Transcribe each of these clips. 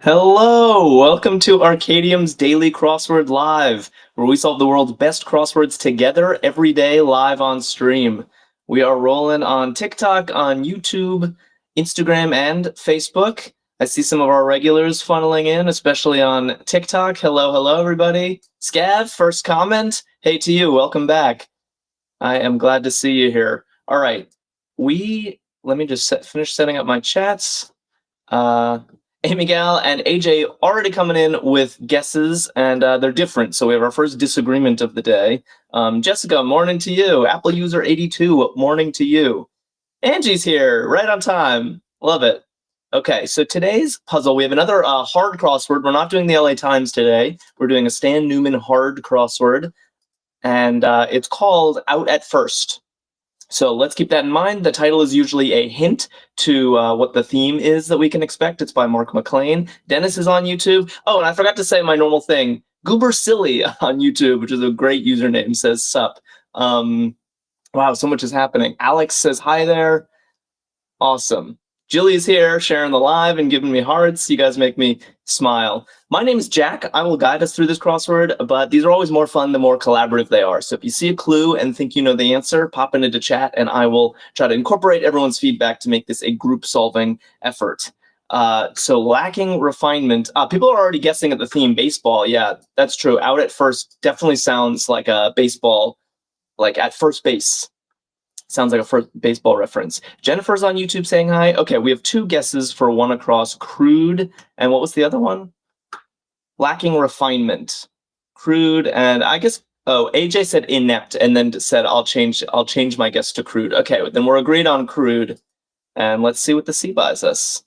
Hello! Welcome to Arkadium's Daily Crossword Live, where we solve the world's best crosswords together every day live on stream. We are rolling on TikTok, on YouTube, Instagram, and Facebook. I see some of our regulars funneling in, especially on TikTok. Hello, everybody. Scav, first comment. Hey to you, welcome back. I am glad to see you here. All right, let me just finish setting up my chats. Amy Gal and AJ already coming in with guesses, and they're different. So we have our first disagreement of the day. Jessica, morning to you. Apple user 82, morning to you. Angie's here, right on time. Love it. Okay, so today's puzzle, we have another hard crossword. We're not doing the LA Times today. We're doing a Stan Newman hard crossword, and it's called Out at First. So let's keep that in mind. The title is usually a hint to what the theme is that we can expect. It's by Mark McLean. Dennis is on YouTube. Oh, and I forgot to say my normal thing. Goober Silly on YouTube, which is a great username, says sup. Wow, so much is happening. Alex says hi there. Awesome. Jilly's here, sharing the live and giving me hearts. You guys make me smile. My name is Jack. I will guide us through this crossword, but these are always more fun the more collaborative they are. So if you see a clue and think you know the answer, pop it into chat, and I will try to incorporate everyone's feedback to make this a group-solving effort. So lacking refinement. People are already guessing at the theme, baseball. Yeah, that's true. Out at first definitely sounds like a baseball, like at first base. Sounds like a first baseball reference. Jennifer's on YouTube saying hi. Okay, we have two guesses for one across. Crude, and what was the other one? Lacking refinement. Crude, and I guess, oh, AJ said inept, and then said I'll change my guess to crude. Okay, then we're agreed on crude, and let's see what the C buys us.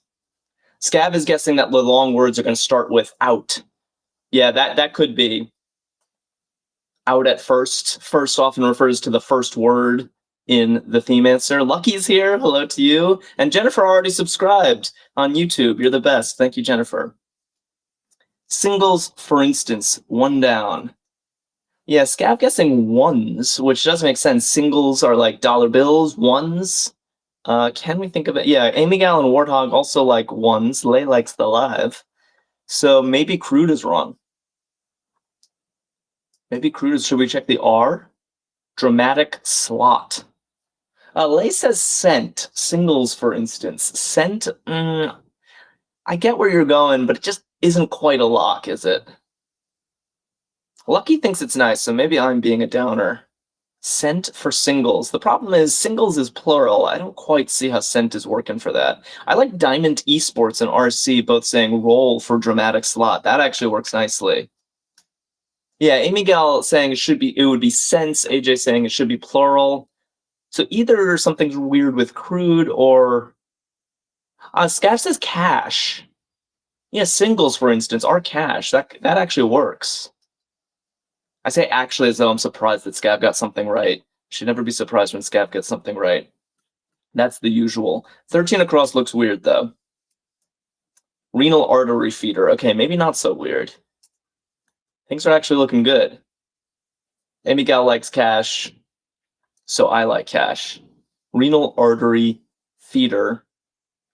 Scav is guessing that the long words are going to start with out. Yeah, that could be. Out at first. First often refers to the first word in the theme answer. Lucky's here. Hello to you. And Jennifer already subscribed on YouTube. You're the best. Thank you, Jennifer. Singles, for instance, one down. Yeah, Scav guessing ones, which doesn't make sense. Singles are like dollar bills, ones. Can we think of it? Yeah, Amy Gal and Warthog also like ones. Lay likes the live. So maybe crude is wrong. Maybe crude is, should we check the R? Dramatic slot. Lay says scent, singles, for instance. Scent, I get where you're going, but it just isn't quite a lock, is it? Lucky thinks it's nice, so maybe I'm being a downer. Scent for singles. The problem is singles is plural. I don't quite see how scent is working for that. I like Diamond Esports and RC both saying roll for dramatic slot. That actually works nicely. Yeah, Amy Gal saying it would be sense. AJ saying it should be plural. So either something's weird with crude or Scav says cash. Yeah, singles, for instance, are cash. That actually works. I say actually as though I'm surprised that Scav got something right. Should never be surprised when Scav gets something right. That's the usual. 13 across looks weird, though. Renal artery feeder. Okay, maybe not so weird. Things are actually looking good. Amy Gal likes cash, so I like cash. Renal artery feeder.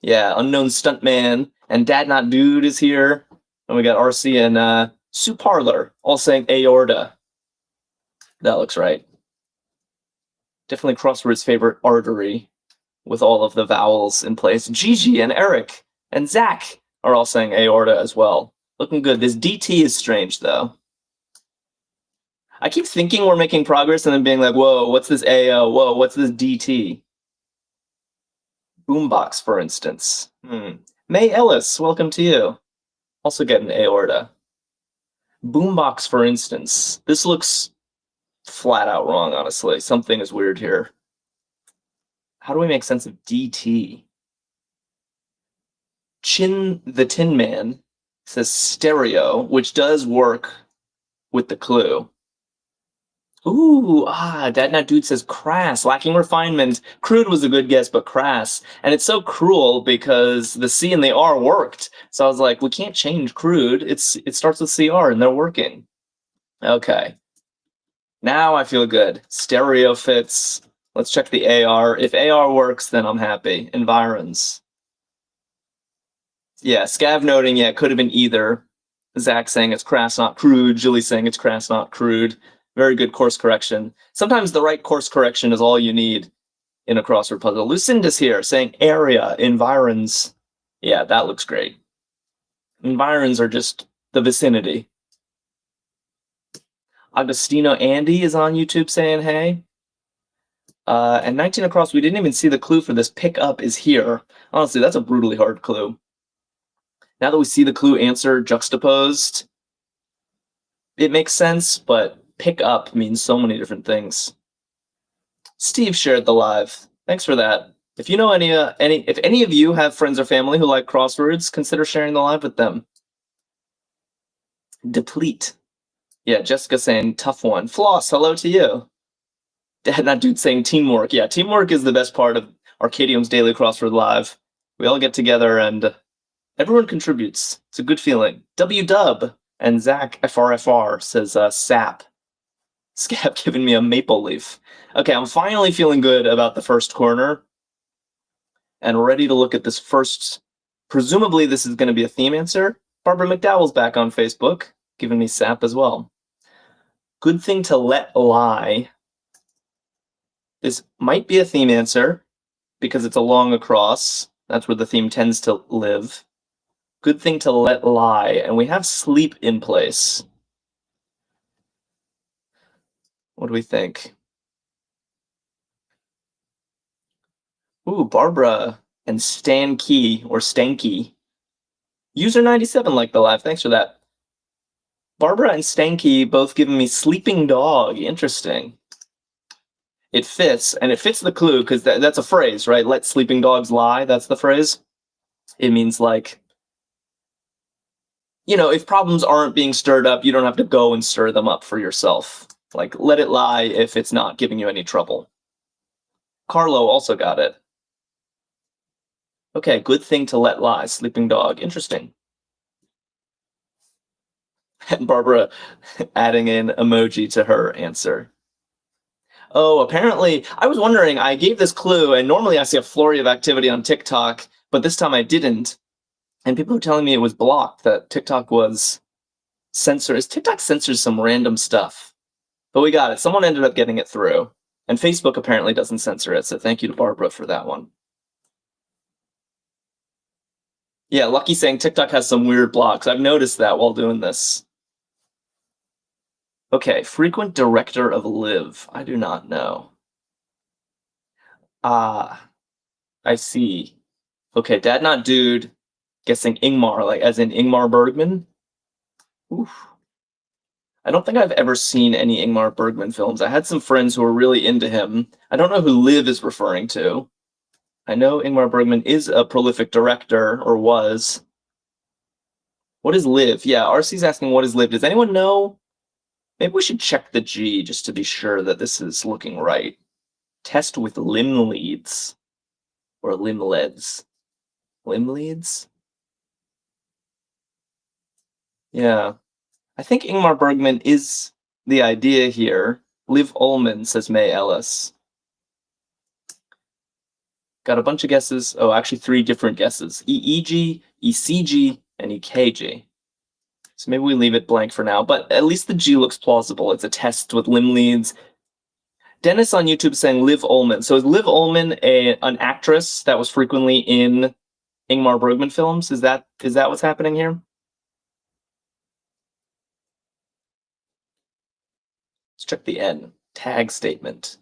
Yeah, unknown stuntman and Dad Not Dude is here. And we got RC and Sue Parlor all saying aorta. That looks right. Definitely Crossword's favorite artery with all of the vowels in place. Gigi and Eric and Zach are all saying aorta as well. Looking good. This DT is strange, though. I keep thinking we're making progress and then being like, whoa, what's this AO? Whoa, what's this DT? Boombox, for instance. May Ellis, welcome to you. Also getting aorta. Boombox, for instance. This looks flat out wrong, honestly. Something is weird here. How do we make sense of DT? Chin the Tin Man says stereo, which does work with the clue. Ooh, Dad Not Dude says crass, lacking refinement. Crude was a good guess, but crass. And it's so cruel because the C and the R worked. So I was like, we can't change crude. It starts with CR and they're working. Okay. Now I feel good. Stereo fits. Let's check the AR. If AR works, then I'm happy. Environs. Yeah, Scav noting, yeah, it could have been either. Zach saying it's crass, not crude. Julie saying it's crass, not crude. Very good course correction. Sometimes the right course correction is all you need in a crossword puzzle. Lucinda's here saying area, environs. Yeah, that looks great. Environs are just the vicinity. Agostino Andy is on YouTube saying hey. And 19 across, we didn't even see the clue for this. Pick up is here. Honestly, that's a brutally hard clue. Now that we see the clue answer juxtaposed, it makes sense, but pick up means so many different things. Steve shared the live. Thanks for that. If you know if any of you have friends or family who like crosswords, consider sharing the live with them. Deplete. Yeah, Jessica saying tough one. Floss, hello to you. Dad Not Dude saying teamwork. Yeah, teamwork is the best part of Arkadium's Daily Crossword Live. We all get together and everyone contributes. It's a good feeling. W-dub. And Zach FRFR says sap. Scap giving me a maple leaf. Okay, I'm finally feeling good about the first corner and ready to look at this first. Presumably this is going to be a theme answer. Barbara McDowell's back on Facebook, giving me sap as well. Good thing to let lie. This might be a theme answer because it's a long across. That's where the theme tends to live. Good thing to let lie. And we have sleep in place. What do we think? Ooh, Barbara and Stan Key or Stanky. User 97 liked the live. Thanks for that. Barbara and Stanky both giving me sleeping dog. Interesting. It fits, and it fits the clue because that's a phrase, right? Let sleeping dogs lie. That's the phrase. It means like, you know, if problems aren't being stirred up, you don't have to go and stir them up for yourself. Like, let it lie if it's not giving you any trouble. Carlo also got it. Okay, good thing to let lie. Sleeping dog. Interesting. And Barbara adding in emoji to her answer. Oh, apparently, I was wondering, I gave this clue, and normally I see a flurry of activity on TikTok, but this time I didn't. And people are telling me it was blocked, that TikTok was censored. TikTok censors some random stuff. But we got it. Someone ended up getting it through. And Facebook apparently doesn't censor it, so thank you to Barbara for that one. Yeah, Lucky saying TikTok has some weird blocks. I've noticed that while doing this. Okay, frequent director of Live. I do not know. Ah, I see. Okay, Dad Not Dude, guessing Ingmar, like as in Ingmar Bergman. Oof. I don't think I've ever seen any Ingmar Bergman films. I had some friends who were really into him. I don't know who Liv is referring to. I know Ingmar Bergman is a prolific director, or was. What is Liv? Yeah, RC's asking what is Liv. Does anyone know? Maybe we should check the G just to be sure that this is looking right. Test with limb leads. Or limb leads. Limb leads? Yeah. I think Ingmar Bergman is the idea here. Liv Ullmann, says May Ellis. Got a bunch of guesses. Oh, actually 3 different guesses. EEG, ECG, and EKG. So maybe we leave it blank for now, but at least the G looks plausible. It's a test with limb leads. Dennis on YouTube saying Liv Ullmann. So is Liv Ullmann an actress that was frequently in Ingmar Bergman films? Is that what's happening here? Let's check the N. Tag statement.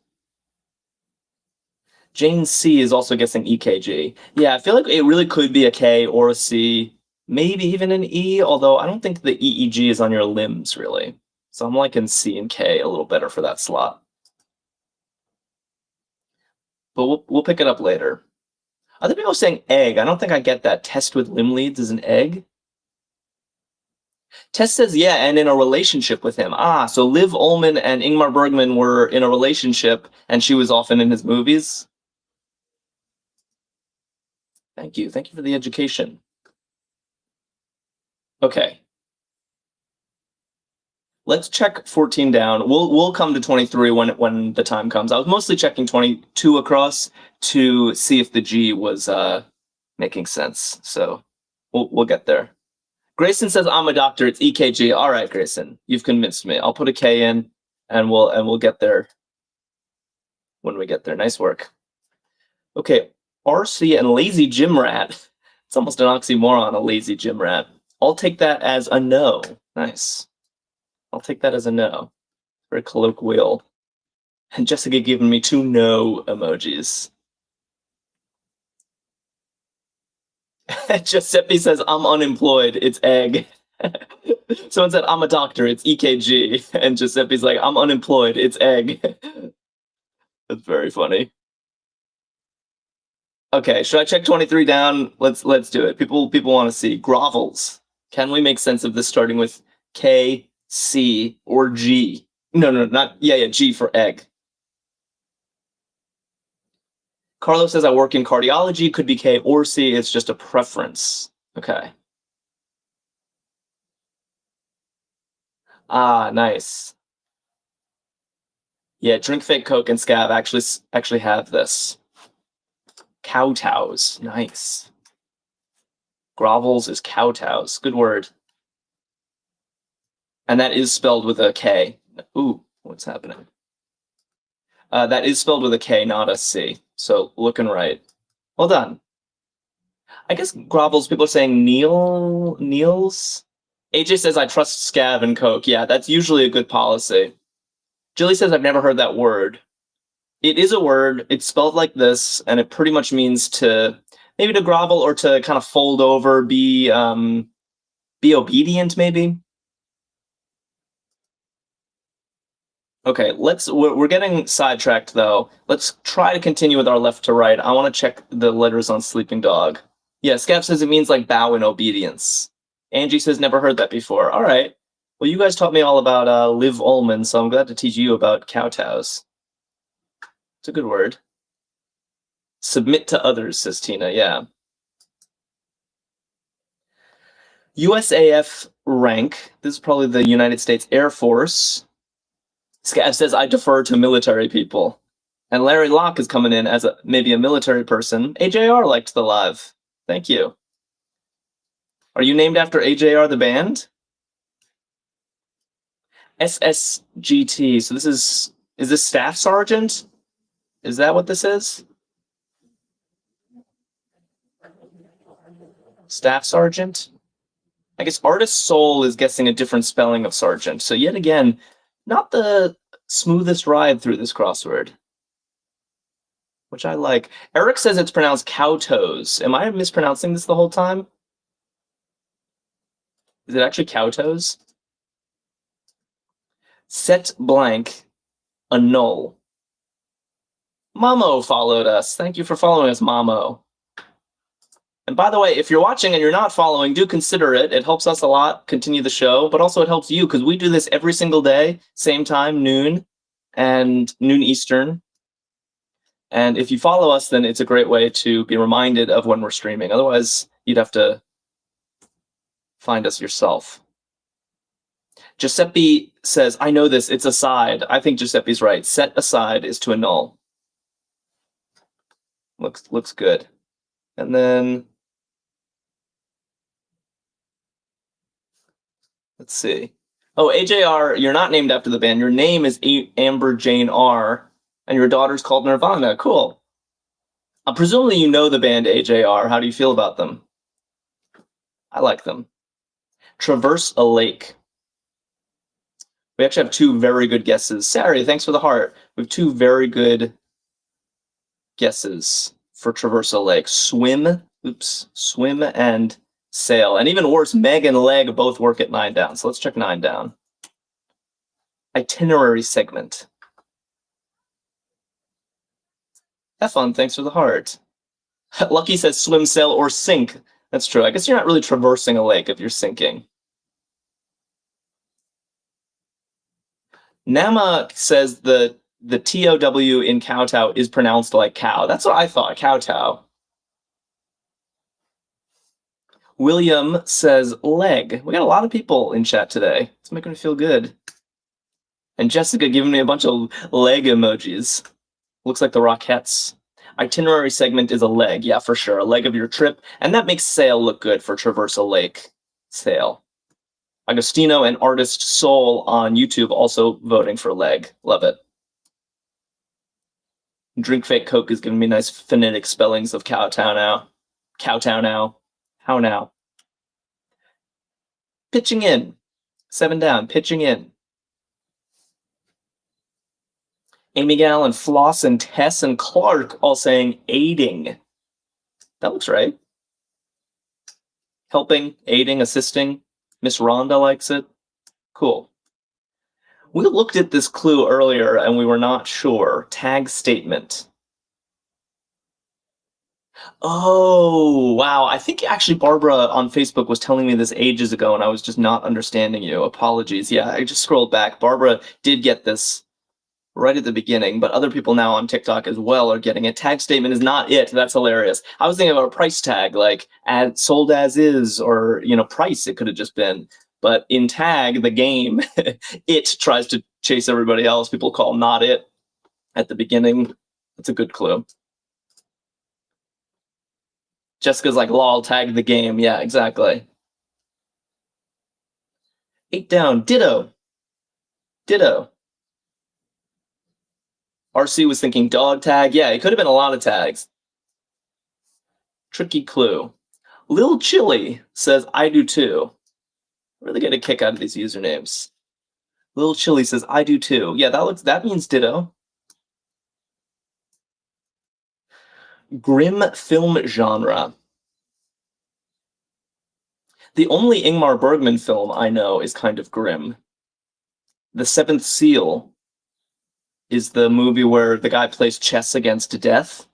Jane C is also guessing EKG. Yeah, I feel like it really could be a K or a C, maybe even an E, although I don't think the EEG is on your limbs, really. So I'm liking C and K a little better for that slot. But we'll pick it up later. Other people are saying egg. I don't think I get that. Test with limb leads is an egg. Tess says, yeah, and in a relationship with him. Ah, so Liv Ullmann and Ingmar Bergman were in a relationship, and she was often in his movies. Thank you. Thank you for the education. Okay. Let's check 14 down. We'll come to 23 when the time comes. I was mostly checking 22 across to see if the G was making sense. So We'll get there. Grayson says I'm a doctor. It's EKG. All right, Grayson, you've convinced me. I'll put a K in, and we'll get there when we get there. Nice work. Okay, RC and lazy gym rat. It's almost an oxymoron, a lazy gym rat. I'll take that as a no. Nice. I'll take that as a no. Very colloquial. And Jessica giving me 2 no emojis. Giuseppe says, I'm unemployed. It's egg. Someone said, I'm a doctor. It's EKG. And Giuseppe's like, I'm unemployed. It's egg. That's very funny. Okay, should I check 23 down? Let's do it. People want to see grovels. Can we make sense of this starting with K, C, or G? No, not G for egg. Carlos says I work in cardiology. Could be K or C. It's just a preference. Okay. Ah, nice. Yeah, drink fake Coke and Scav actually have this. Kowtows. Nice. Grovels is kowtows. Good word. And that is spelled with a K. Ooh, what's happening? That is spelled with a K, not a C. So looking right. Well done. I guess grovels, people are saying Niels? AJ says, I trust Scav and Coke. Yeah, that's usually a good policy. Julie says, I've never heard that word. It is a word. It's spelled like this, and it pretty much means to maybe to grovel or to kind of fold over, be obedient, maybe. Okay, we're getting sidetracked though. Let's try to continue with our left to right. I want to check the letters on sleeping dog. Yeah, Scav says it means like bow in obedience. Angie says never heard that before. All right. Well, you guys taught me all about Liv Ullman, so I'm glad to teach you about kowtows. It's a good word. Submit to others, says Tina. Yeah. USAF rank. This is probably the United States Air Force. Scav says, I defer to military people. And Larry Locke is coming in as maybe a military person. AJR liked the live. Thank you. Are you named after AJR the band? SSGT. So is this Staff Sergeant? Is that what this is? Staff Sergeant? I guess Artist Soul is guessing a different spelling of Sergeant. So yet again, not the smoothest ride through this crossword, which I like. Eric says it's pronounced kowtows. Am I mispronouncing this the whole time? Is it actually kowtows? Set blank, annul. Mamo followed us. Thank you for following us, Mamo. And by the way, if you're watching and you're not following, do consider it. It helps us a lot, continue the show, but also it helps you because we do this every single day, same time, noon Eastern. And if you follow us, then it's a great way to be reminded of when we're streaming. Otherwise, you'd have to find us yourself. Giuseppe says, I know this, it's aside. I think Giuseppe's right. Set aside is to annul. Looks good. And then let's see. Oh, AJR, you're not named after the band. Your name is Amber Jane R, and your daughter's called Nirvana. Cool. Presumably you know the band AJR. How do you feel about them? I like them. Traverse a lake. We actually have 2 very good guesses. Sari, thanks for the heart. We have 2 very good guesses for Traverse a lake. Swim and sail. And even worse, Meg and Leg both work at 9 down. So let's check 9 down. Itinerary segment. Have fun, thanks for the heart. Lucky says swim, sail, or sink. That's true. I guess you're not really traversing a lake if you're sinking. Nama says the TOW in kowtow is pronounced like cow. That's what I thought, kowtow. William says leg. We got a lot of people in chat today. It's making me feel good. And Jessica giving me a bunch of leg emojis. Looks like the Rockettes. Itinerary segment is a leg. Yeah, for sure. A leg of your trip. And that makes sail look good for Traverse a Lake. Sail. Agostino and Artist Soul on YouTube also voting for leg. Love it. Drink Fake Coke is giving me nice phonetic spellings of Cowtown now. Cowtown now. How now? Pitching in. 7 down. Pitching in. Amy Gal and Floss and Tess and Clark all saying aiding. That looks right. Helping, aiding, assisting. Miss Rhonda likes it. Cool. We looked at this clue earlier and we were not sure. Tag statement. Oh, wow. I think actually Barbara on Facebook was telling me this ages ago and I was just not understanding you. Apologies. Yeah, I just scrolled back. Barbara did get this right at the beginning, but other people now on TikTok as well are getting it. Tag statement is not it. That's hilarious. I was thinking about a price tag, like sold as is, or price. It could have just been. But in tag, the game, it tries to chase everybody else. People call not it at the beginning. That's a good clue. Jessica's like, lol, tag the game. Yeah, exactly. 8 down. Ditto. Ditto. RC was thinking dog tag. Yeah, it could have been a lot of tags. Tricky clue. Lil Chili says, I do too. Really get a kick out of these usernames. Lil Chili says, I do too. Yeah, that means ditto. Grim film genre. The only Ingmar Bergman film I know is kind of grim. The Seventh Seal is the movie where the guy plays chess against death.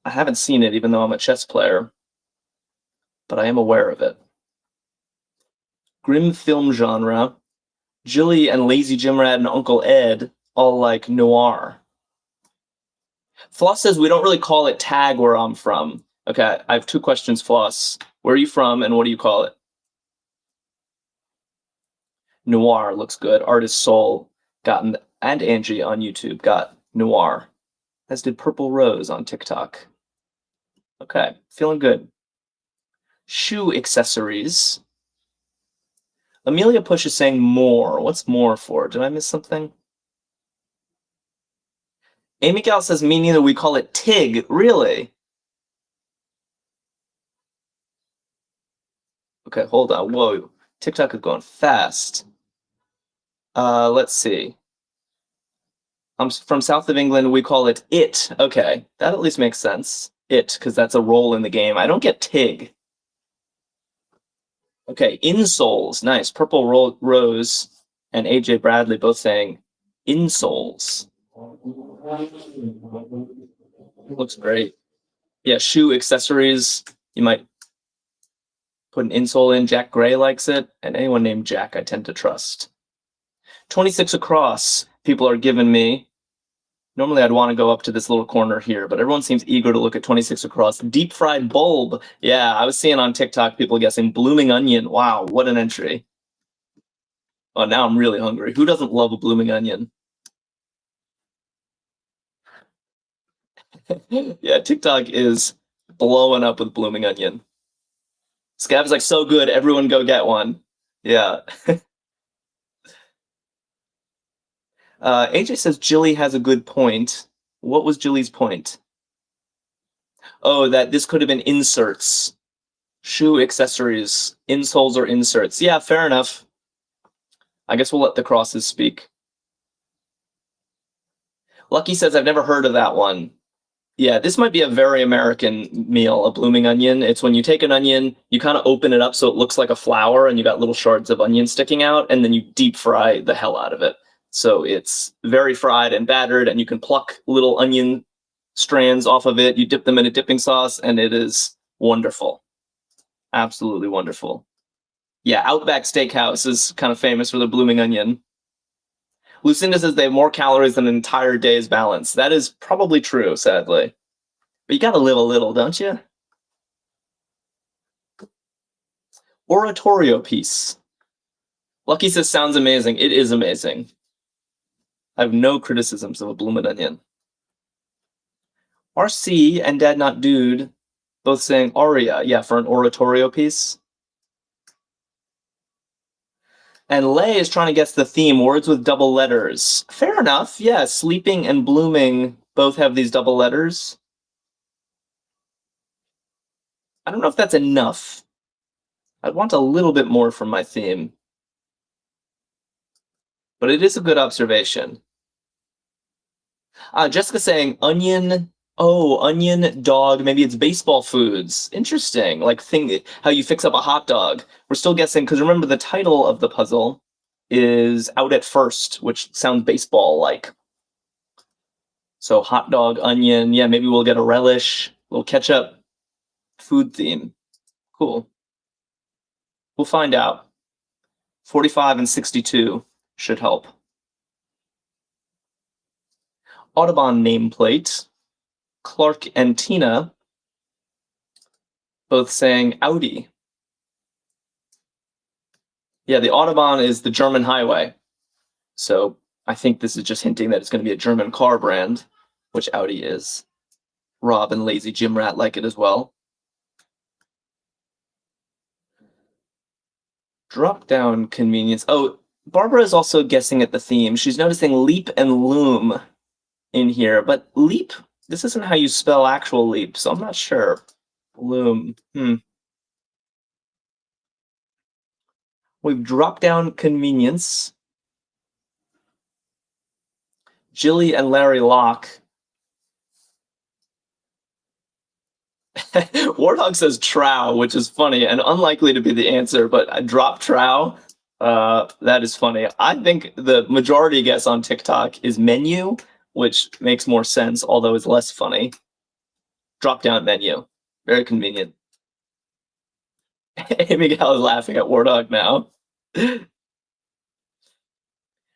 I haven't seen it, even though I'm a chess player, but I am aware of it. Grim film genre. Jilly and Lazy Jimrad and Uncle Ed all like noir. Floss says we don't really call it tag where I'm from. Okay, I have 2 questions, Floss. Where are you from and what do you call it? Noir looks good. Artist Soul and Angie on YouTube got noir, as did Purple Rose on TikTok. Okay, feeling good. Shoe accessories. Amelia Push is saying more. What's more for? Did I miss something? Amy Gal says me neither. We call it TIG. Really? Okay, hold on. Whoa. TikTok is going fast. Let's see. I'm from south of England. We call it it. Okay, that at least makes sense. It, because that's a role in the game. I don't get TIG. Okay, insoles. Nice. Purple Rose and AJ Bradley both saying insoles. Looks great. Yeah, shoe accessories. You might put an insole in. Jack Gray likes it, and anyone named Jack I tend to trust. 26 across. People are giving me. Normally I'd want to go up to this little corner here, but everyone seems eager to look at 26 across. Deep fried bulb. Yeah, I was seeing on TikTok people guessing blooming onion. Wow, what an entry. Oh, now I'm really hungry. Who doesn't love a blooming onion? Yeah, TikTok is blowing up with blooming onion. Scav is like, so good, everyone go get one. Yeah. AJ says Jilly has a good point. What was Jilly's point? Oh, that this could have been inserts. Shoe accessories. Insoles or inserts. Yeah, fair enough. I guess we'll let the crosses speak. Lucky says, I've never heard of that one. Yeah, this might be a very American meal, a blooming onion. It's when you take an onion, you kind of open it up so it looks like a flower, and you got little shards of onion sticking out, and then you deep fry the hell out of it. So it's very fried and battered, and you can pluck little onion strands off of it. You dip them in a dipping sauce, and it is wonderful. Absolutely wonderful. Yeah, Outback Steakhouse is kind of famous for the blooming onion. Lucinda says they have more calories than an entire day's balance. That is probably true, sadly. But you gotta live a little, don't you? Oratorio piece. Lucky says sounds amazing. It is amazing. I have no criticisms of a blooming onion. RC and Dad Not Dude both saying aria, yeah, for an oratorio piece. And Lay is trying to guess the theme, words with double letters. Fair enough, yeah, sleeping and blooming both have these double letters. I don't know if that's enough. I'd want a little bit more from my theme. But it is a good observation. Jessica saying onion. Oh, onion, dog. Maybe it's baseball foods. Interesting. Like how you fix up a hot dog. We're still guessing because remember the title of the puzzle is Out at First, which sounds baseball like. So hot dog, onion. Yeah, maybe we'll get a relish, a little ketchup, food theme. Cool. We'll find out. 45 and 62 should help. Audubon nameplate. Clark and Tina both saying Audi. Yeah, the Autobahn is the German highway. So I think this is just hinting that it's going to be a German car brand, which Audi is. Rob and Lazy Gym Rat like it as well. Drop down convenience. Oh, Barbara is also guessing at the theme. She's noticing leap and loom in here, but leap, this isn't how you spell actual leap, so I'm not sure. Loom. We've dropped down convenience. Jilly and Larry Locke. Warthog says trow, which is funny and unlikely to be the answer, but I drop trow. That is funny. I think the majority guess on TikTok is menu, which makes more sense, although it's less funny. Drop down menu. Very convenient. Miguel is laughing at Warthog now.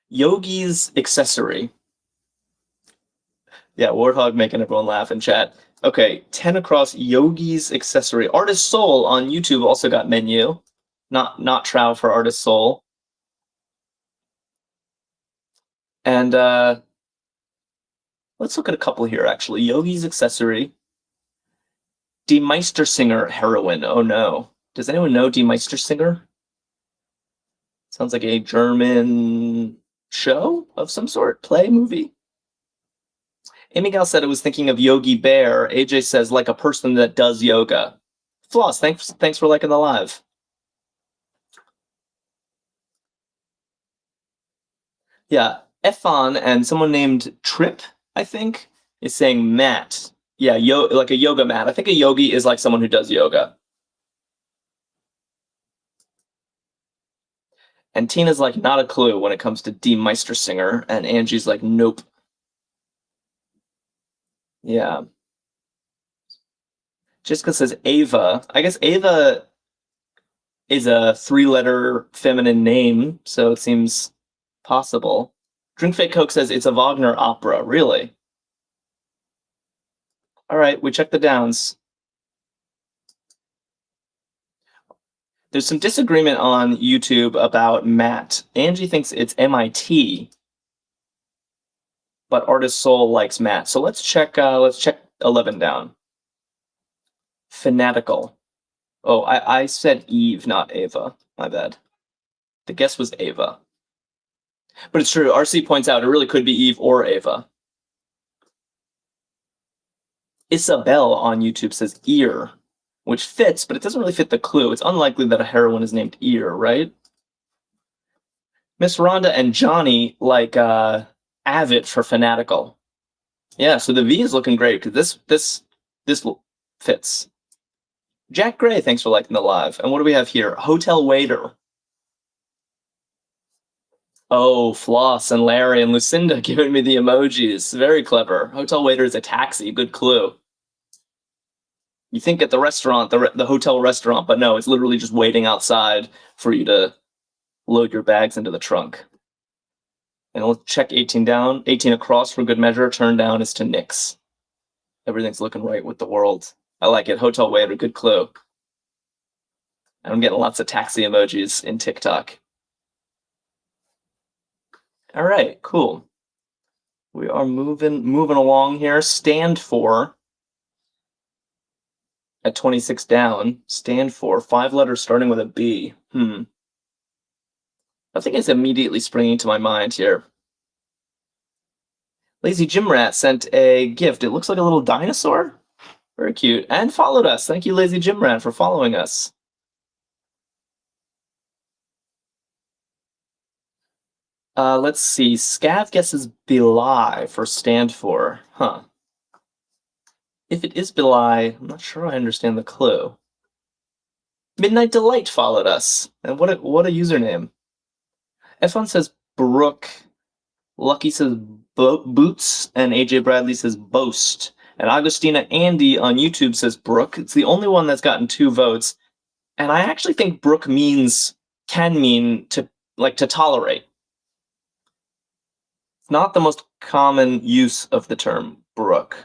Yogi's accessory. Yeah, Warthog making everyone laugh in chat. Okay, 10 across Yogi's accessory. Artist Soul on YouTube also got menu. Not trow for Artist Soul. And let's look at a couple here, actually. Yogi's accessory. Die Meistersinger heroine. Oh no. Does anyone know Die Meistersinger? Sounds like a German show of some sort, play, movie. Amy Gal said it was thinking of Yogi Bear. AJ says like a person that does yoga. Floss, thanks for liking the live. Yeah, Efon and someone named Trip, I think, is saying mat. Yeah, like a yoga mat. I think a yogi is like someone who does yoga. And Tina's like, not a clue when it comes to Die Meistersinger. And Angie's like, nope. Yeah. Jessica says Ava. I guess Ava is a 3-letter feminine name, so it seems possible. Drink Fake Coke says it's a Wagner opera. Really? All right, we check the downs. There's some disagreement on YouTube about Matt. Angie thinks it's MIT, but Artist Soul likes Matt. So let's check 11 down. Fanatical. Oh, I said Eve, not Ava. My bad. The guess was Ava. But it's true. RC points out it really could be Eve or Ava. Isabel on YouTube says ear, which fits, but it doesn't really fit the clue. It's unlikely that a heroine is named Ear, right? Miss Rhonda and Johnny like Avid for fanatical. Yeah, so the V is looking great because this fits. Jack Gray, thanks for liking the live. And what do we have here? Hotel waiter. Oh, Floss and Larry and Lucinda giving me the emojis. Very clever. Hotel waiter is a taxi. Good clue. You think at the restaurant, the hotel restaurant, but no, it's literally just waiting outside for you to load your bags into the trunk. And let's check 18 down. 18 across for good measure. Turn down is to Nix. Everything's looking right with the world. I like it. Hotel waiter, good clue. And I'm getting lots of taxi emojis in TikTok. All right, cool. We are moving along here. Stand for. at 26 down stand for? 5 letters starting with a B. Nothing is immediately springing to my mind here. Lazy Gym Rat sent a gift. It looks like a little dinosaur. Very cute. And followed us. Thank you, Lazy Gym Rat, for following us. Let's see. Scav guesses belie for stand for. If it is belie, I'm not sure I understand the clue. Midnight Delight followed us. And what a username. F1 says Brooke. Lucky says Boots. And AJ Bradley says Boast. And Augustina Andy on YouTube says Brooke. It's the only one that's gotten 2 votes. And I actually think Brooke can mean to tolerate. It's not the most common use of the term Brooke,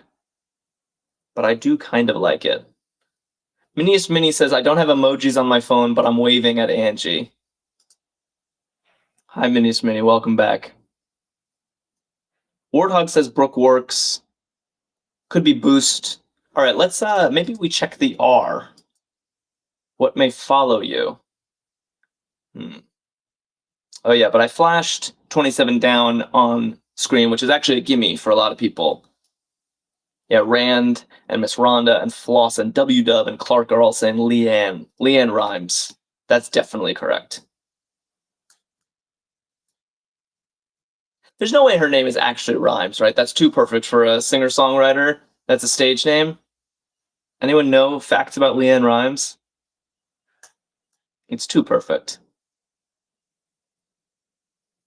but I do kind of like it. Miniest Mini says, I don't have emojis on my phone, but I'm waving at Angie. Hi, Miniest Mini, welcome back. Warthog says Brooke works. Could be boost. All right, let's maybe we check the R. What may follow you? Oh yeah, but I flashed 27 down on screen, which is actually a gimme for a lot of people. Yeah, Rand and Miss Rhonda and Floss and W-Dub and Clark are all saying Leanne. Leanne rhymes. That's definitely correct. There's no way her name is actually rhymes, right? That's too perfect for a singer-songwriter. That's a stage name. Anyone know facts about Leanne Rhymes? It's too perfect.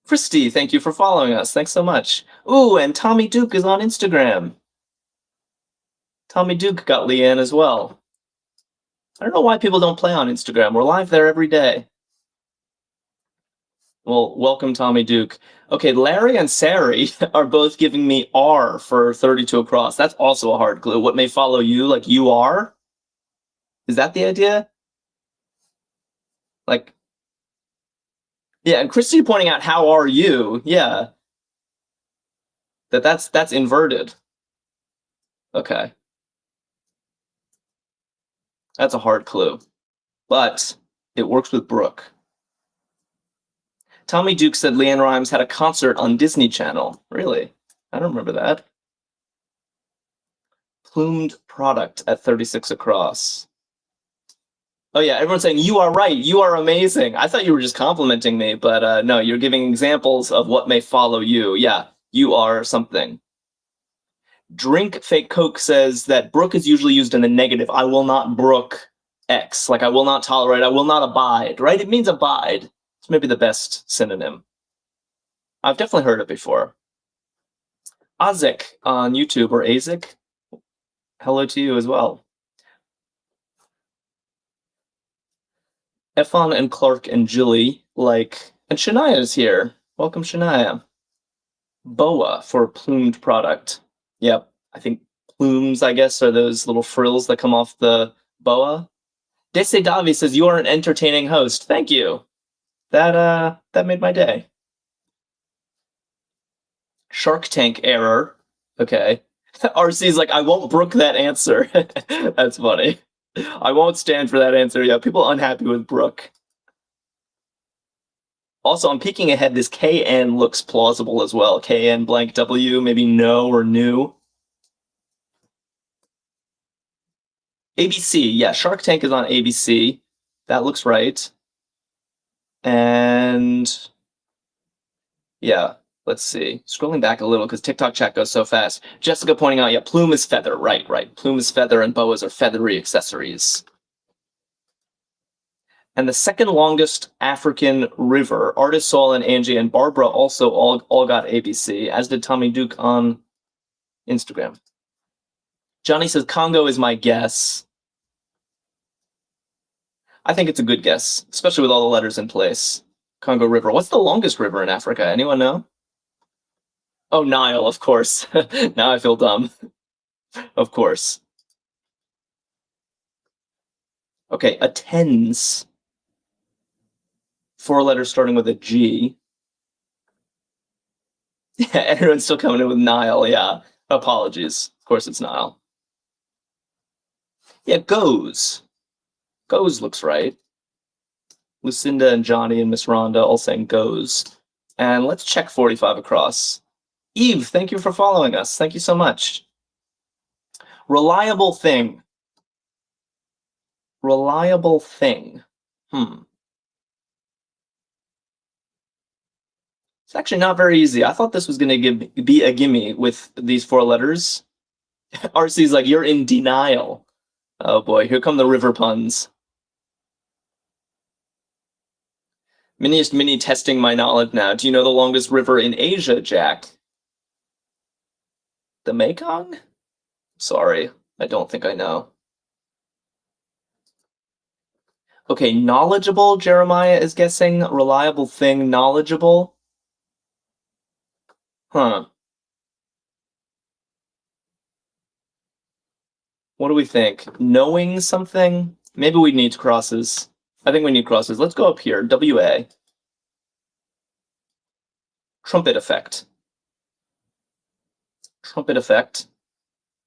Christy, thank you for following us. Thanks so much. Ooh, and Tommy Duke is on Instagram. Tommy Duke got Leanne as well. I don't know why people don't play on Instagram. We're live there every day. Well, welcome, Tommy Duke. Okay, Larry and Sari are both giving me R for 32 across. That's also a hard clue. What may follow you, like you are? Is that the idea? Like, yeah, and Christy pointing out, how are you? Yeah. That's inverted. Okay. That's a hard clue. But it works with Brooke. Tommy Duke said Leanne Rhymes had a concert on Disney Channel. Really? I don't remember that. Plumed product at 36 across. Oh yeah, everyone's saying, you are right, you are amazing. I thought you were just complimenting me, but no, you're giving examples of what may follow you. Yeah, you are something. Drink Fake Coke says that Brooke is usually used in the negative. I will not brook X. Like, I will not tolerate, I will not abide, right? It means abide. It's maybe the best synonym. I've definitely heard it before. Azik on YouTube, or Azik, hello to you as well. Efon and Clark and Jilly, and Shania's here. Welcome, Shania. Boa for plumed product. Yep, I think plumes, I guess, are those little frills that come off the boa. Dese Davi says, you are an entertaining host. Thank you. That made my day. Shark Tank error. Okay. RC's like, I won't brook that answer. That's funny. I won't stand for that answer. Yeah, people unhappy with Brooke. Also, I'm peeking ahead. This KN looks plausible as well. KN blank W, maybe no or new. ABC, yeah, Shark Tank is on ABC. That looks right. And yeah, let's see. Scrolling back a little because TikTok chat goes so fast. Jessica pointing out, yeah, plume is feather. Right. Plume is feather and boas are feathery accessories. And the second longest African river, Artist Saul and Angie and Barbara also all got ABC, as did Tommy Duke on Instagram. Johnny says Congo is my guess. I think it's a good guess, especially with all the letters in place. Congo River. What's the longest river in Africa? Anyone know? Oh, Nile, of course. Now I feel dumb. Of course. Okay, attends. 4 letters starting with a G. Yeah, everyone's still coming in with Nile, yeah. Apologies. Of course it's Nile. Yeah, goes. Goes looks right. Lucinda and Johnny and Miss Rhonda all saying goes. And let's check 45 across. Eve, thank you for following us. Thank you so much. Reliable thing. Reliable thing. It's actually not very easy. I thought this was going to be a gimme with these 4 letters. RC's like, you're in denial. Oh boy, here come the river puns. Miniest Mini testing my knowledge now. Do you know the longest river in Asia, Jack? The Mekong? Sorry, I don't think I know. Okay, knowledgeable, Jeremiah is guessing. Reliable thing, knowledgeable. Huh. What do we think? Knowing something? Maybe we need crosses. I think we need crosses. Let's go up here. WA. Trumpet effect. Trumpet effect.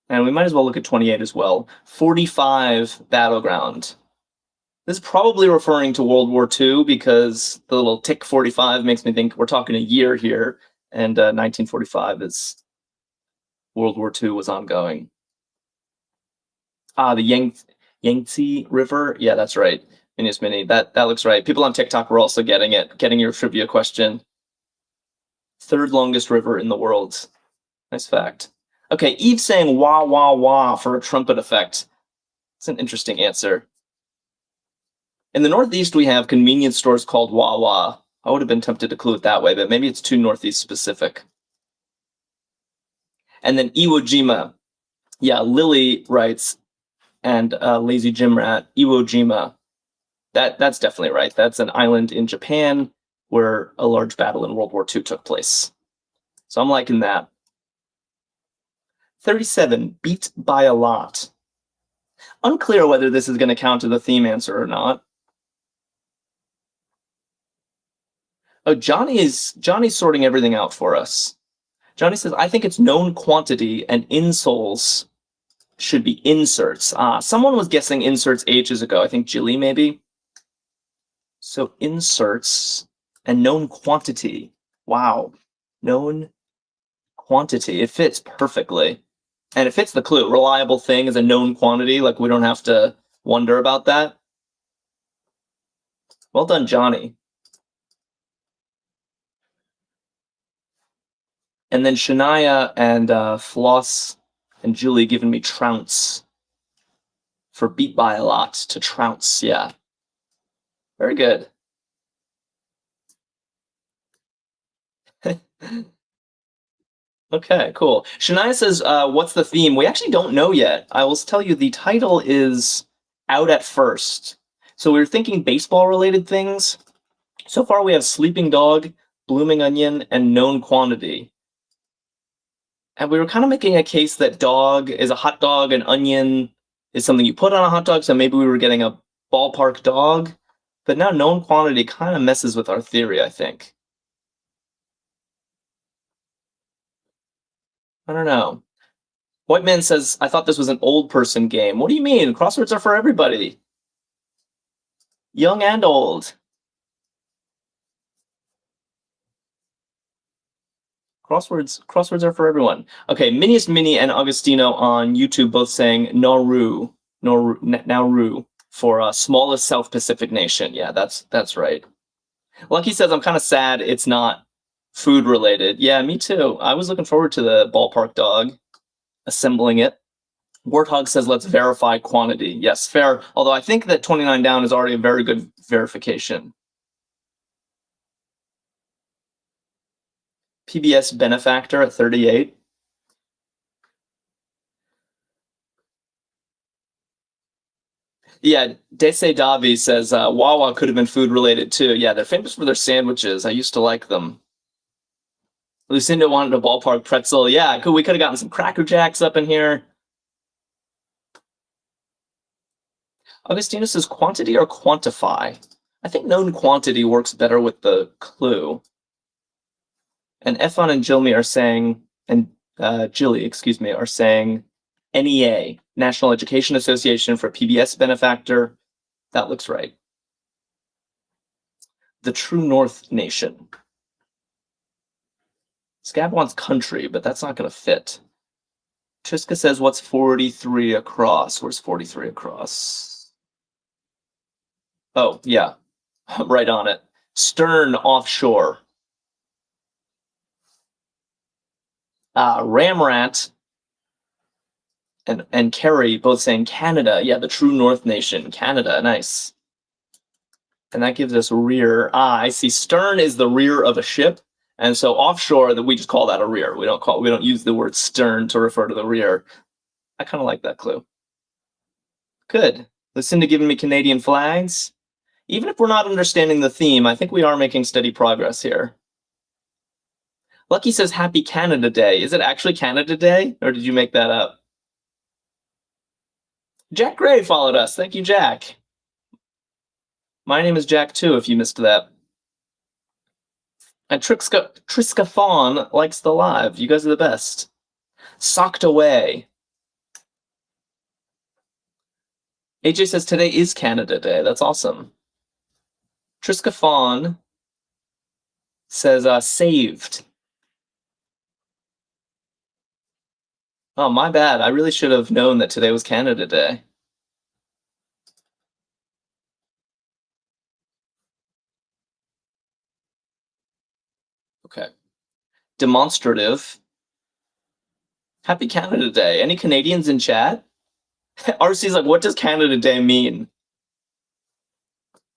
And we might as well look at 28 as well. 45 battleground. This is probably referring to World War II because the little tick 45 makes me think we're talking a year here, and 1945 is World War II was ongoing. The Yangtze River. Yeah, that's right. Minius Mini. That looks right. People on TikTok were also getting it, getting your trivia question. 3rd longest river in the world. Nice fact. Okay, Eve saying wah, wah, wah for a trumpet effect. It's an interesting answer. In the Northeast, we have convenience stores called Wawa. I would have been tempted to clue it that way, but maybe it's too Northeast specific. And then Iwo Jima. Yeah, Lily writes, and Lazy Gym Rat, Iwo Jima. That's definitely right. That's an island in Japan where a large battle in World War II took place. So I'm liking that. 37, beat by a lot. Unclear whether this is going to count to the theme answer or not. Oh, Johnny's sorting everything out for us. Johnny says, I think it's known quantity and insoles should be inserts. Someone was guessing inserts ages ago. I think Jilly maybe. So inserts and known quantity. Wow. Known quantity. It fits perfectly. And it fits the clue. Reliable thing is a known quantity. Like, we don't have to wonder about that. Well done, Johnny. And then Shania and Floss and Julie giving me trounce for beat by a lot to trounce. Yeah. Very good. Okay, cool. Shania says, what's the theme? We actually don't know yet. I will tell you the title is Out at First. So we were thinking baseball-related things. So far we have Sleeping Dog, Blooming Onion, and Known Quantity. And we were kind of making a case that dog is a hot dog and onion is something you put on a hot dog, so maybe we were getting a ballpark dog. But now known quantity kind of messes with our theory, I think. I don't know. White Man says, I thought this was an old person game. What do you mean? Crosswords are for everybody. Young and old. Crosswords are for everyone. Okay, Miniest Mini and Augustino on YouTube both saying Nauru for smallest South Pacific nation. Yeah, that's right. Lucky says, I'm kind of sad it's not food related. Yeah, me too. I was looking forward to the ballpark dog, assembling it. Warthog says, let's verify quantity. Yes, fair. Although I think that 29 down is already a very good verification. PBS benefactor at 38. Yeah, Dese Davi says Wawa could have been food related too. Yeah, they're famous for their sandwiches. I used to like them. Lucinda wanted a ballpark pretzel. Yeah, we could have gotten some Cracker Jacks up in here. Augustino says quantity or quantify. I think known quantity works better with the clue. And Efon and Jilmy are saying, and Jilly, excuse me, are saying NEA, National Education Association for PBS benefactor. That looks right. The True North Nation. Scab wants country, but that's not going to fit. Triska says, what's 43 across? Where's 43 across? Oh, yeah. Right on it. Stern offshore. Ramrat and Kerry both saying Canada. Yeah, the True North Nation. Canada. Nice. And that gives us rear. I see. Stern is the rear of a ship. And so offshore, that we just call that a rear. We don't use the word stern to refer to the rear. I kind of like that clue. Good. Lucinda giving me Canadian flags. Even if we're not understanding the theme, I think we are making steady progress here. Lucky says Happy Canada Day. Is it actually Canada Day, or did you make that up? Jack Gray followed us. Thank you, Jack. My name is Jack, too, if you missed that. And Triska Fawn likes the live. You guys are the best. Socked away. AJ says today is Canada Day. That's awesome. Triska Fawn says saved. Oh, my bad. I really should have known that today was Canada Day. Okay. Demonstrative. Happy Canada Day. Any Canadians in chat? RC's like, what does Canada Day mean?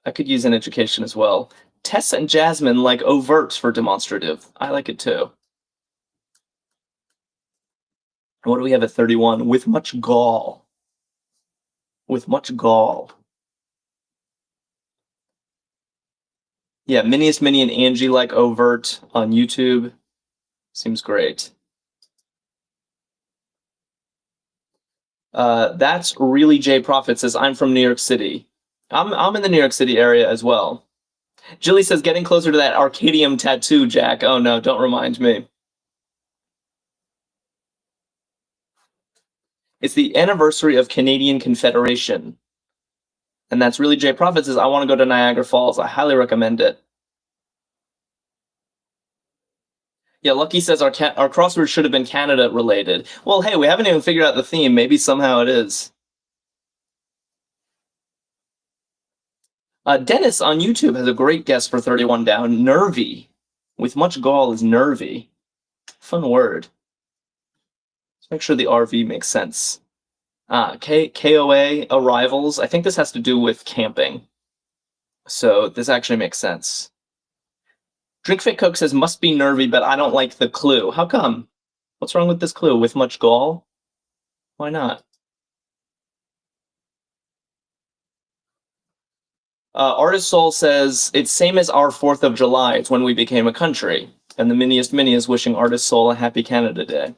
I could use an education as well. Tess and Jasmine like overt for demonstrative. I like it too. What do we have at 31? With much gall. With much gall. Yeah, Miniest Mini and Angie like overt on YouTube. Seems great. That's really J Prophet says, I'm from New York City. I'm in the New York City area as well. Jilly says, getting closer to that Arkadium tattoo, Jack. Oh no, don't remind me. It's the anniversary of Canadian Confederation. And that's really J Prophet says, I want to go to Niagara Falls. I highly recommend it. Yeah, Lucky says our crossword should have been Canada related. Well, hey, we haven't even figured out the theme. Maybe somehow it is. Dennis on YouTube has a great guess for 31 down. Nervy. With much gall is nervy. Fun word. Let's make sure the RV makes sense. KOA, arrivals. I think this has to do with camping. So this actually makes sense. Drinkfit Coke says, must be nervy, but I don't like the clue. How come? What's wrong with this clue? With much gall? Why not? Artist Soul says, it's same as our 4th of July. It's when we became a country. And the Miniest Mini is wishing Artist Soul a happy Canada Day.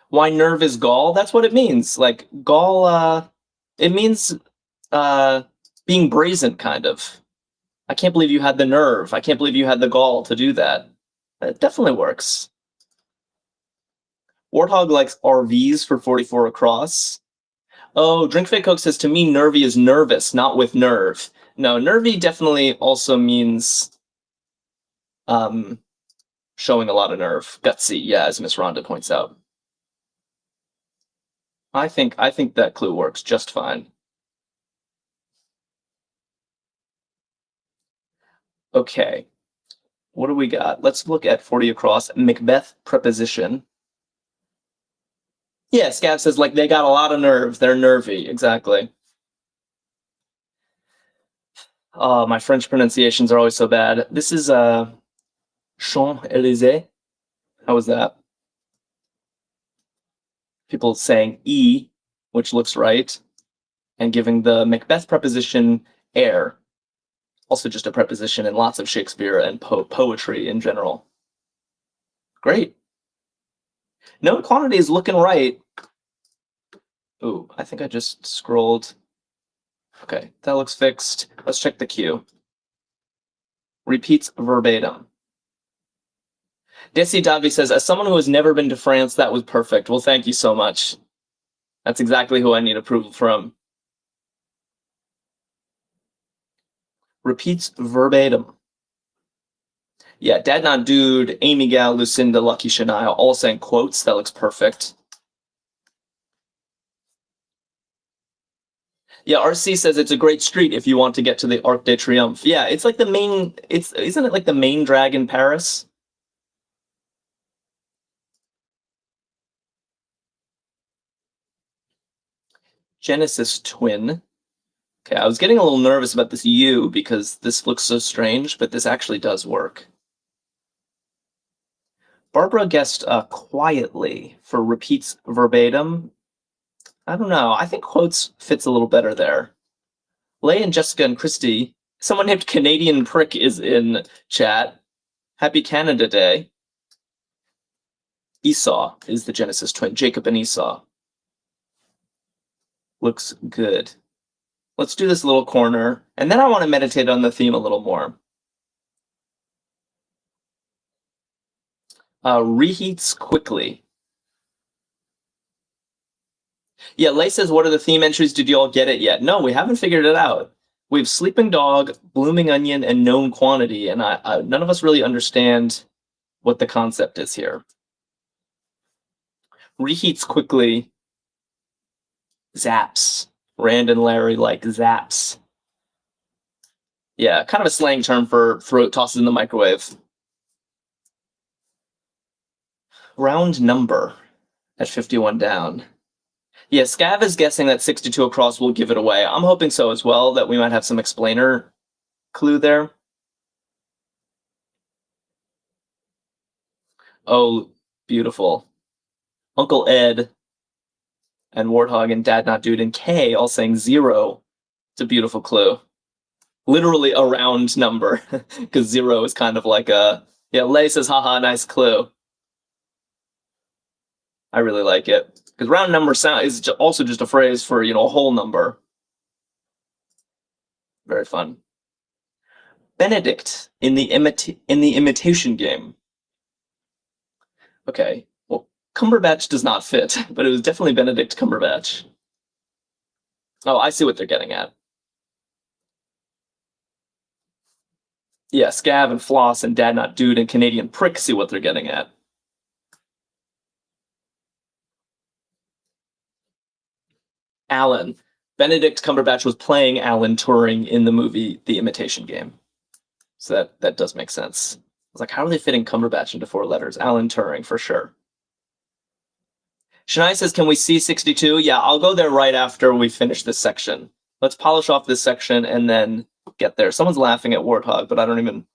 Why nerve is gall? That's what it means. Like, gall, it means being brazen, kind of. I can't believe you had the nerve. I can't believe you had the gall to do that. It definitely works. Warthog likes RVs for 44 across. Oh, Drinkfit Coke says, to me, nervy is nervous, not with nerve. No, nervy definitely also means showing a lot of nerve. Gutsy, yeah, as Miss Rhonda points out. I think that clue works just fine. Okay, what do we got? Let's look at 40 across. Macbeth preposition. Yeah, Scav says, like, they got a lot of nerve. They're nervy, exactly. Oh, my French pronunciations are always so bad. This is Champs-Élysées. How was that? People saying E, which looks right, and giving the Macbeth preposition air. Also just a preposition in lots of Shakespeare and poetry in general. Great. Known quantity is looking right. Ooh, I think I just scrolled. Okay, that looks fixed. Let's check the cue. Repeats verbatim. Desi Davi says, as someone who has never been to France, that was perfect. Well, thank you so much. That's exactly who I need approval from. Repeats verbatim. Yeah, Dad Not Dude, Amy Gal, Lucinda, Lucky Shania, all saying quotes. That looks perfect. Yeah, RC says it's a great street if you want to get to the Arc de Triomphe. Yeah, it's like the main. Isn't it like the main drag in Paris? Genesis twin. Okay, I was getting a little nervous about this U because this looks so strange, but this actually does work. Barbara guessed quietly for repeats verbatim. I don't know. I think quotes fits a little better there. Leigh and Jessica and Christy. Someone named Canadian Prick is in chat. Happy Canada Day. Esau is the Genesis twin. Jacob and Esau. Looks good. Let's do this little corner, and then I want to meditate on the theme a little more. Reheats quickly. Yeah, Leigh says, what are the theme entries? Did you all get it yet? No, we haven't figured it out. We have Sleeping Dog, Blooming Onion, and Known Quantity, and none of us really understand what the concept is here. Reheats quickly. Zaps. Rand and Larry like zaps. Yeah, kind of a slang term for throat tosses in the microwave. Round number at 51 down. Yeah, Scav is guessing that 62 across will give it away. I'm hoping so as well, that we might have some explainer clue there. Oh, beautiful. Uncle Ed and Warthog and Dad Not Dude and K all saying 0. It's a beautiful clue. Literally a round number, because 0 is kind of like a... Yeah, Leigh says, haha, nice clue. I really like it. Because round number is also just a phrase for, a whole number. Very fun. Benedict in the imitation game. Okay, well, Cumberbatch does not fit, but it was definitely Benedict Cumberbatch. Oh, I see what they're getting at. Yeah, Scav and Floss and Dad Not Dude and Canadian Prick see what they're getting at. Alan. Benedict Cumberbatch was playing Alan Turing in the movie The Imitation Game. So that does make sense. I was like, how are they fitting Cumberbatch into 4 letters? Alan Turing, for sure. Shania says, can we see 62? Yeah, I'll go there right after we finish this section. Let's polish off this section and then get there. Someone's laughing at Warthog, but I don't even...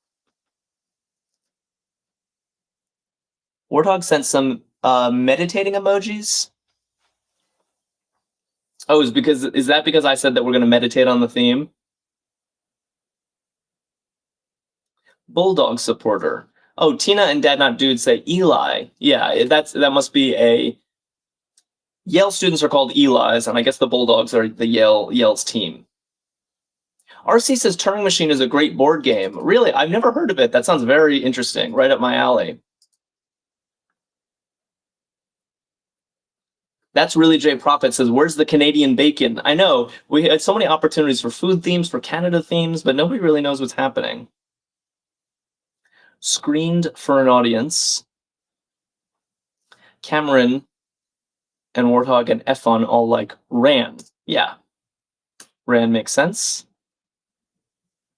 Warthog sent some meditating emojis. Oh, is that because I said that we're going to meditate on the theme? Bulldog supporter. Oh, Tina and Dad Not Dude say Eli. Yeah, that must be a... Yale students are called Eli's, and I guess the Bulldogs are the Yale's team. RC says Turing Machine is a great board game. Really, I've never heard of it. That sounds very interesting. Right up my alley. That's really Jay Prophet says, where's the Canadian bacon? I know, we had so many opportunities for food themes, for Canada themes, but nobody really knows what's happening. Screened for an audience. Cameron and Warthog and Efon all like ran. Yeah. Ran makes sense.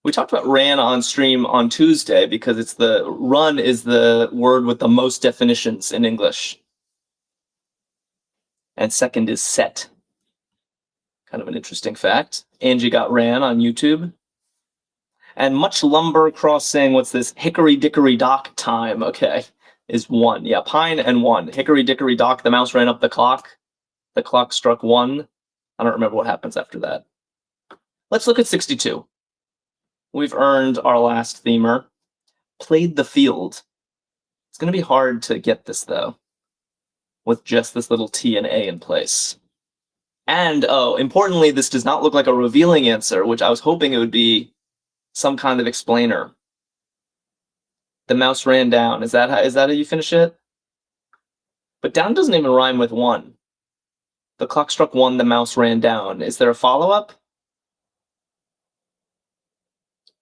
We talked about ran on stream on Tuesday because it's run is the word with the most definitions in English. And second is set. Kind of an interesting fact. Angie got ran on YouTube. And much lumber crossing, what's this? Hickory dickory dock time, okay, is 1. Yeah, pine and 1. Hickory dickory dock, the mouse ran up the clock. The clock struck 1. I don't remember what happens after that. Let's look at 62. We've earned our last themer. Played the field. It's going to be hard to get this, though, with just this little T and A in place. And, oh, importantly, this does not look like a revealing answer, which I was hoping it would be some kind of explainer. The mouse ran down. Is that how you finish it? But down doesn't even rhyme with one. The clock struck one, the mouse ran down. Is there a follow-up?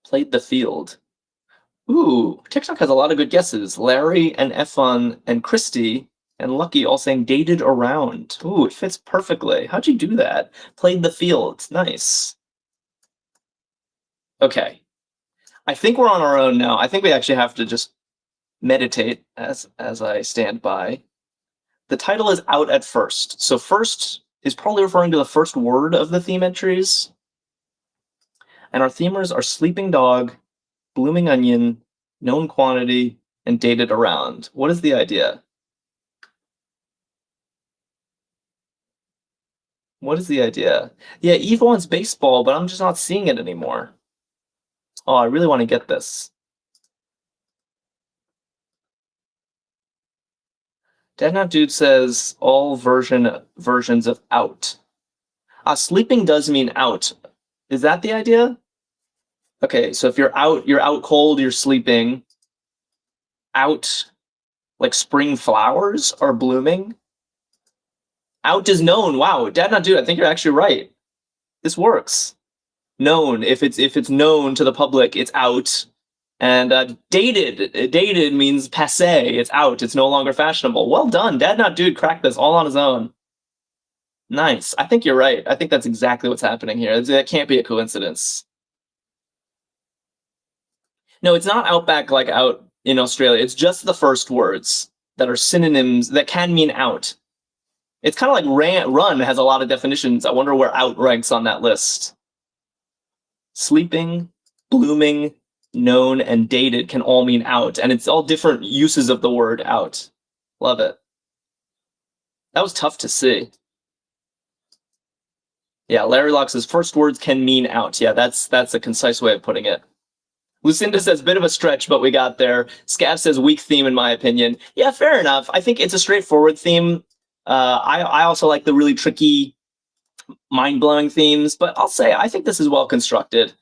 Played the field. Ooh, TikTok has a lot of good guesses. Larry and Efon and Christy and Lucky all saying dated around. Ooh, it fits perfectly. How'd you do that? Played the field. Nice. Okay. I think we're on our own now. I think we actually have to just meditate as I stand by. The title is out at first. So first is probably referring to the first word of the theme entries. And our themers are sleeping dog, blooming onion, known quantity, and dated around. What is the idea? What is the idea? Yeah, Eve wants baseball, but I'm just not seeing it anymore. Oh, I really want to get this. Dead Not Dude says all versions of out. Sleeping does mean out. Is that the idea? Okay, so if you're out cold, you're sleeping. Out, like spring flowers are blooming. Out is known. Wow, Dad Not Dude, I think you're actually right. This works. Known. If it's known to the public, it's out. And dated means passe. It's out. It's no longer fashionable. Well done, Dad Not Dude cracked this all on his own. Nice. I think you're right. I think that's exactly what's happening here. It can't be a coincidence. No, it's not outback like out in Australia. It's just the first words that are synonyms that can mean out. It's kind of like run has a lot of definitions. I wonder where out ranks on that list. Sleeping, blooming, known, and dated can all mean out, and it's all different uses of the word out. Love it. That was tough to see. Yeah, Larry Locke says first words can mean out. Yeah, that's a concise way of putting it. Lucinda says bit of a stretch, but we got there. Scav says weak theme in my opinion. Yeah, fair enough. I think it's a straightforward theme. I also like the really tricky, mind-blowing themes, but I'll say I think this is well constructed.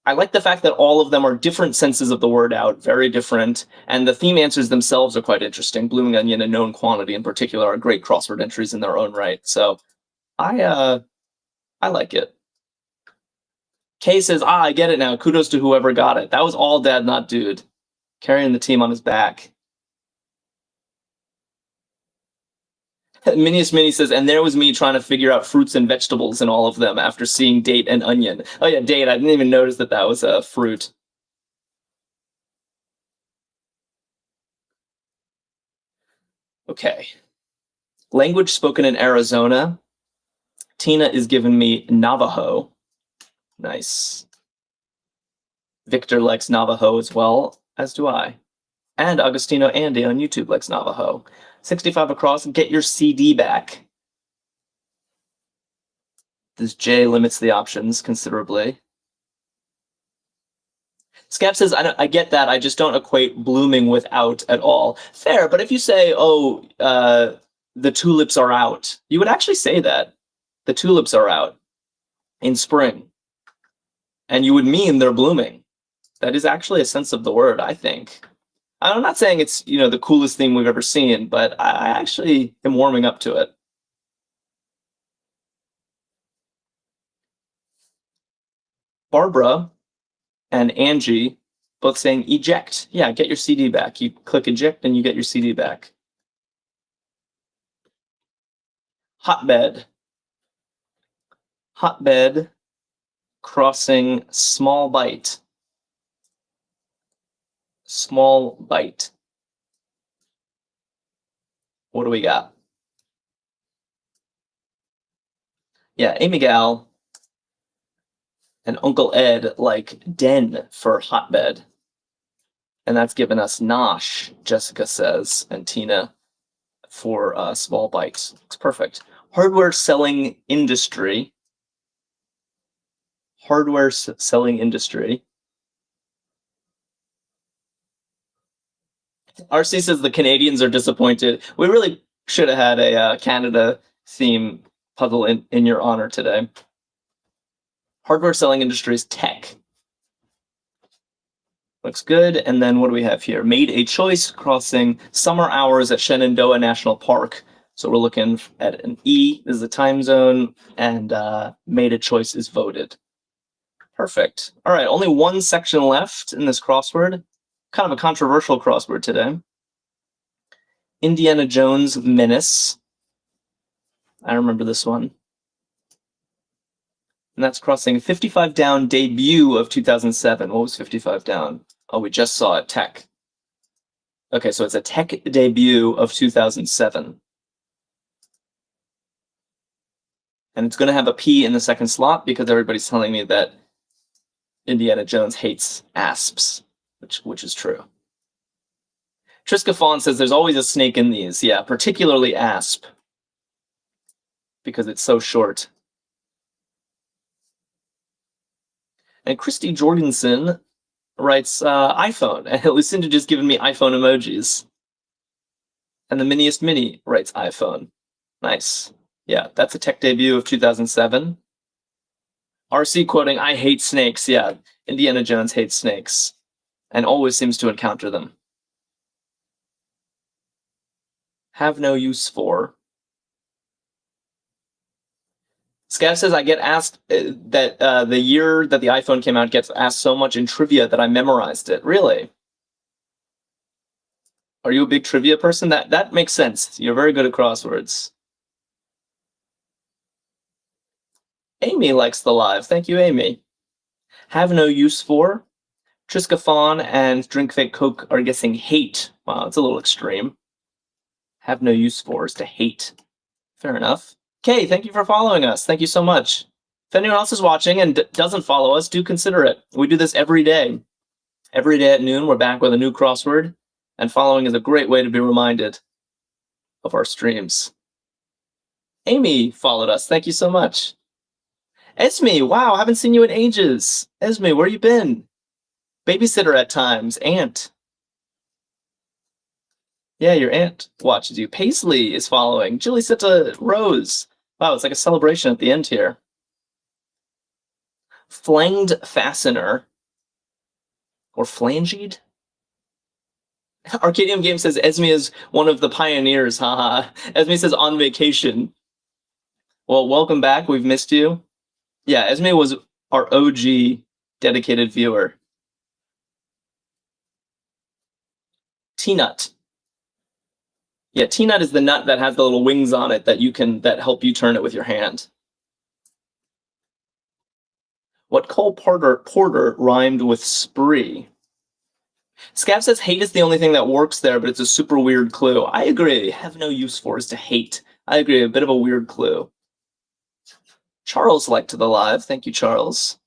I like the fact that all of them are different senses of the word out, very different, and the theme answers themselves are quite interesting. Blooming onion and known quantity in particular are great crossword entries in their own right. So I like it. Kay says, I get it now. Kudos to whoever got it. That was all Dad Not Dude, carrying the team on his back. Minius Mini says, and there was me trying to figure out fruits and vegetables in all of them after seeing date and onion. Oh yeah, date. I didn't even notice that was a fruit. Okay. Language spoken in Arizona. Tina is giving me Navajo. Nice. Victor likes Navajo as well, as do I. And Agostino Andy on YouTube likes Navajo. 65 across, get your CD back. This J limits the options considerably. Scav says, I get that, I just don't equate blooming with out at all. Fair, but if you say, oh, the tulips are out, you would actually say that. The tulips are out in spring. And you would mean they're blooming. That is actually a sense of the word, I think. I'm not saying it's, the coolest thing we've ever seen, but I actually am warming up to it. Barbara and Angie both saying eject. Yeah, get your CD back. You click eject and you get your CD back. Hotbed. Hotbed crossing small bite. Small bite. What do we got? Yeah, Amy Gal and Uncle Ed like den for hotbed. And that's given us Nosh, Jessica says, and Tina for small bites. It's perfect. Hardware selling industry. Hardware selling industry. RC says the Canadians are disappointed. We really should have had a Canada theme puzzle in your honor today. Hardware selling industry is tech. Looks good. And then what do we have here? Made a choice, crossing summer hours at Shenandoah National Park. So we're looking at an E is the time zone, and made a choice is voted. Perfect. All right, only one section left in this crossword. Kind of a controversial crossword today. Indiana Jones Menace. I remember this one. And that's crossing 55 down debut of 2007. What was 55 down? Oh, we just saw it, tech. Okay, so it's a tech debut of 2007. And it's going to have a P in the second slot because everybody's telling me that Indiana Jones hates asps, which is true. Triska Fawn says there's always a snake in these. Yeah, particularly asp, because it's so short. And Christy Jorgensen writes iPhone, and Lucinda just given me iPhone emojis. And the Miniest Mini writes iPhone. Nice. Yeah, that's a tech debut of 2007. RC quoting, I hate snakes. Yeah, Indiana Jones hates snakes and always seems to encounter them. Have no use for. Scav says, I get asked that the year that the iPhone came out gets asked so much in trivia that I memorized it. Really? Are you a big trivia person? That makes sense. You're very good at crosswords. Amy likes the live. Thank you, Amy. Have no use for. Triska Fawn and Drink Fake Coke are guessing hate. Wow, it's a little extreme. Have no use for is to hate. Fair enough. Kay, thank you for following us. Thank you so much. If anyone else is watching and doesn't follow us, do consider it. We do this every day. Every day at noon, we're back with a new crossword, and following is a great way to be reminded of our streams. Amy followed us. Thank you so much. Esme, wow, haven't seen you in ages. Esme, where you been? Babysitter at times. Aunt. Yeah, your aunt watches you. Paisley is following. Julie Sitta Rose. Wow, it's like a celebration at the end here. Flanged Fastener. Or Flanged? Arkadium Game says Esme is one of the pioneers, haha. Esme says on vacation. Well, welcome back. We've missed you. Yeah, Esme was our OG dedicated viewer. T-nut. Yeah, T-nut is the nut that has the little wings on it that help you turn it with your hand. What Cole Porter rhymed with spree? Scav says hate is the only thing that works there, but it's a super weird clue. I agree. Have no use for is to hate. I agree. A bit of a weird clue. Charles liked the live. Thank you, Charles.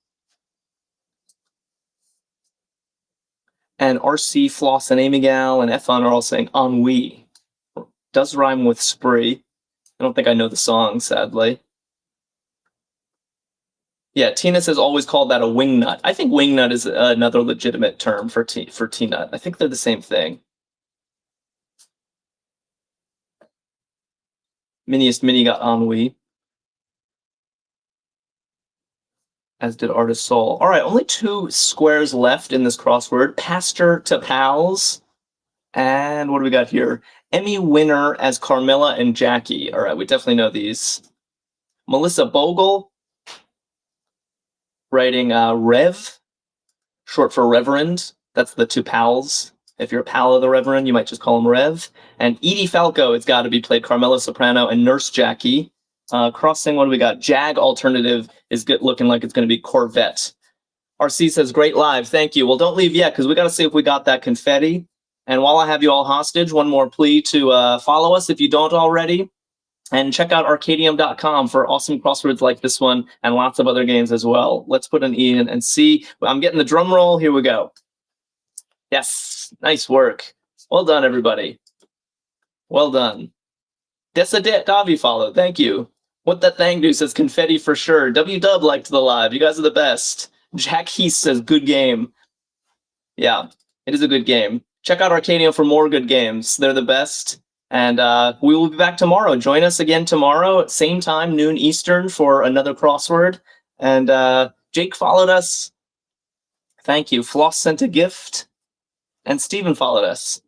And RC, Floss, and Amy Gal, and Efon are all saying ennui. Does rhyme with spree. I don't think I know the song, sadly. Yeah, Tina says always called that a wingnut. I think wingnut is another legitimate term for T-nut. I think they're the same thing. Miniest Mini got ennui. As did Artist Soul. All right, only 2 squares left in this crossword. Pastor to Pals. And what do we got here? Emmy winner as Carmilla and Jackie. All right, we definitely know these. Melissa Bogle writing Rev, short for Reverend. That's the 2 pals. If you're a pal of the Reverend, you might just call him Rev. And Edie Falco, it's got to be played Carmilla Soprano and Nurse Jackie. Crossing, what do we got? Jag alternative is looking like it's going to be Corvette. RC says, great live. Thank you. Well, don't leave yet because we got to see if we got that confetti. And while I have you all hostage, one more plea to follow us if you don't already. And check out Arkadium.com for awesome crosswords like this one and lots of other games as well. Let's put an E in and see. I'm getting the drum roll. Here we go. Yes, nice work. Well done, everybody. Well done. Desa Davi followed. Thank you. What that thing do says confetti for sure. W-Dub liked the live. You guys are the best. Jack Heath says good game. Yeah, it is a good game. Check out Arkadium for more good games. They're the best. And we will be back tomorrow. Join us again tomorrow at same time, noon Eastern, for another crossword. And Jake followed us. Thank you. Floss sent a gift, and Steven followed us.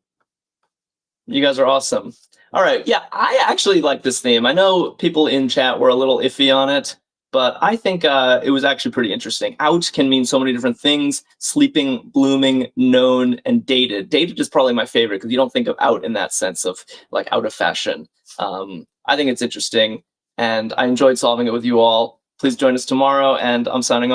You guys are awesome. All right. Yeah, I actually like this theme. I know people in chat were a little iffy on it, but I think it was actually pretty interesting. Out can mean so many different things: sleeping, blooming, known, and dated. Dated is probably my favorite because you don't think of out in that sense of like out of fashion. I think it's interesting, and I enjoyed solving it with you all. Please join us tomorrow, and I'm signing off.